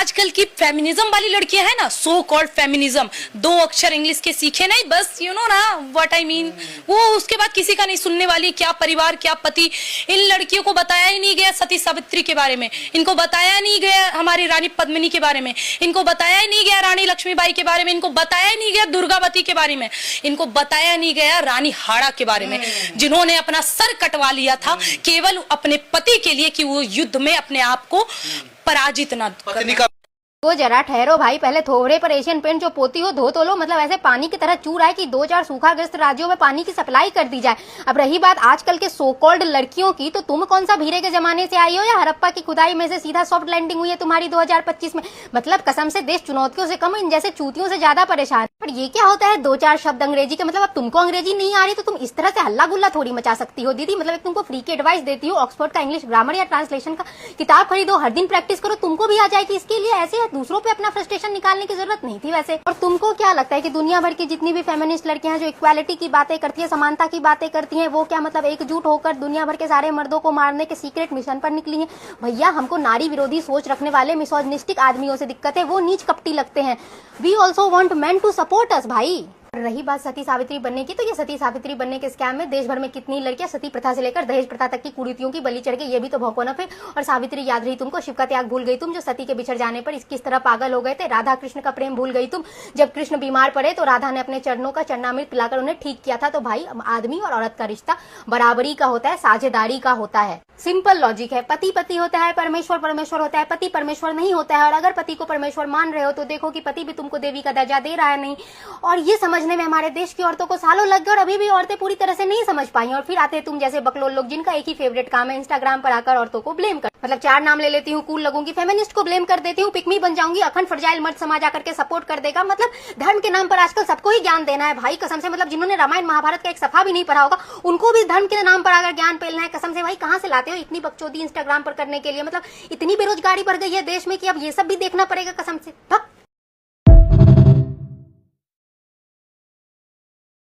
आजकल की फेमिनिज्म वाली लड़कियां है ना, सो कॉल्ड फेमिनिज्म, 2 अक्षर इंग्लिश के सीखे नहीं, बस यू नो ना व्हाट आई मीन, वो उसके बाद किसी का नहीं सुनने वाली, क्या परिवार क्या पति। इन लड़कियों को बताया ही नहीं गया सती सावित्री के बारे में, इनको बताया नहीं गया हमारी रानी पद्मिनी के बारे में, इनको बताया ही नहीं गया रानी लक्ष्मीबाई के बारे में, इनको बताया ही नहीं गया दुर्गावती के बारे में, इनको बताया नहीं गया रानी हाड़ा के बारे में, जिन्होंने अपना सर कटवा लिया था केवल अपने पति के लिए कि वो युद्ध में अपने आप को पराजित ना कर। वो जरा ठहरो भाई, पहले थोड़े पर एशियन पेंट जो पोती हो धो तो लो। मतलब ऐसे पानी की तरह चू रहा है कि 2-4 सूखाग्रस्त राज्यों में पानी की सप्लाई कर दी जाए। अब रही बात आजकल के सो कॉल्ड लड़कियों की, तो तुम कौन सा भीरे के जमाने से आई हो या हड़प्पा की खुदाई में से सीधा सॉफ्ट लैंडिंग हुई है तुम्हारी 2025 में। मतलब कसम से देश चुनौतियों से कम, इन जैसे चूतियों से ज्यादा परेशान। पर ये क्या होता है 2-4 शब्द अंग्रेजी के, मतलब अब तुमको अंग्रेजी नहीं आ रही तो तुम इस तरह से हल्ला गुल्ला थोड़ी मचा सकती हो दीदी। मतलब तुमको फ्री की एडवाइस देती हो, ऑक्सफोर्ड का इंग्लिश ग्रामर या ट्रांसलेशन का किताब खरीदो, हर दिन प्रैक्टिस करो, तुमको भी आ जाएगी। इसके लिए ऐसे दूसरों पे अपना फ्रस्ट्रेशन निकालने की जरूरत नहीं थी वैसे। और तुमको क्या लगता है कि दुनिया भर की जितनी भी फेमिनिस्ट लड़कियां जो इक्वालिटी की बातें करती है, समानता की बातें करती हैं, वो क्या मतलब एकजुट होकर दुनिया भर के सारे मर्दों को मारने के सीक्रेट मिशन पर निकली हैं? भैया हमको नारी विरोधी सोच रखने वाले मिसोजिनिस्टिक आदमियों से दिक्कत है, वो नीच कपटी लगते हैं। We also want man to support us भाई। रही बात सती सावित्री बनने की, तो ये सती सावित्री बनने के स्कैम में देश भर में कितनी लड़कियां सती प्रथा से लेकर दहेज प्रथा तक की कुरीतियों की बलि चढ़ गई, ये भी तो भौकोनप है। और सावित्री याद रही तुमको, शिव का त्याग भूल गई तुम, जो सती के बिछड़ जाने पर किस तरह पागल हो गए थे। राधा कृष्ण का प्रेम भूल गई तुम, जब कृष्ण बीमार पड़े तो राधा ने अपने चरणों का चरणामृत पिलाकर उन्हें ठीक किया था। तो भाई आदमी और औरत का रिश्ता बराबरी का होता है, साझेदारी का होता है। सिंपल लॉजिक है, पति पति होता है, परमेश्वर परमेश्वर होता है, पति परमेश्वर नहीं होता है। और अगर पति को परमेश्वर मान रहे हो तो देखो कि पति भी तुमको देवी का दर्जा दे रहा है नहीं। और ये समझने में हमारे देश की औरतों को सालों लग गए और अभी भी औरतें पूरी तरह से नहीं समझ पाई। और फिर आते तुम जैसे बकलोल लोग, जिनका एक ही फेवरेट काम है इंस्टाग्राम पर आकर औरतों को ब्लेम कर, मतलब 4 नाम ले लेती हूँ, कूल लगूंगी, फेमिनिस्ट को ब्लेम कर देती हूँ, पिकमी बन जाऊंगी, अखंड फ्रजाइल मर्द समाज आकर के सपोर्ट कर देगा। मतलब धर्म के नाम पर आजकल सबको ही ज्ञान देना है भाई, कसम से। मतलब जिन्होंने रामायण महाभारत का एक सफा भी नहीं पढ़ा होगा उनको भी धर्म के नाम पर आकर ज्ञान पेलना है। कसम से भाई कहाँ से लाते हो इतनी बकचोदी इंस्टाग्राम पर करने के लिए? मतलब इतनी बेरोजगारी बढ़ गई है देश में कि अब ये सब भी देखना पड़ेगा कसम से।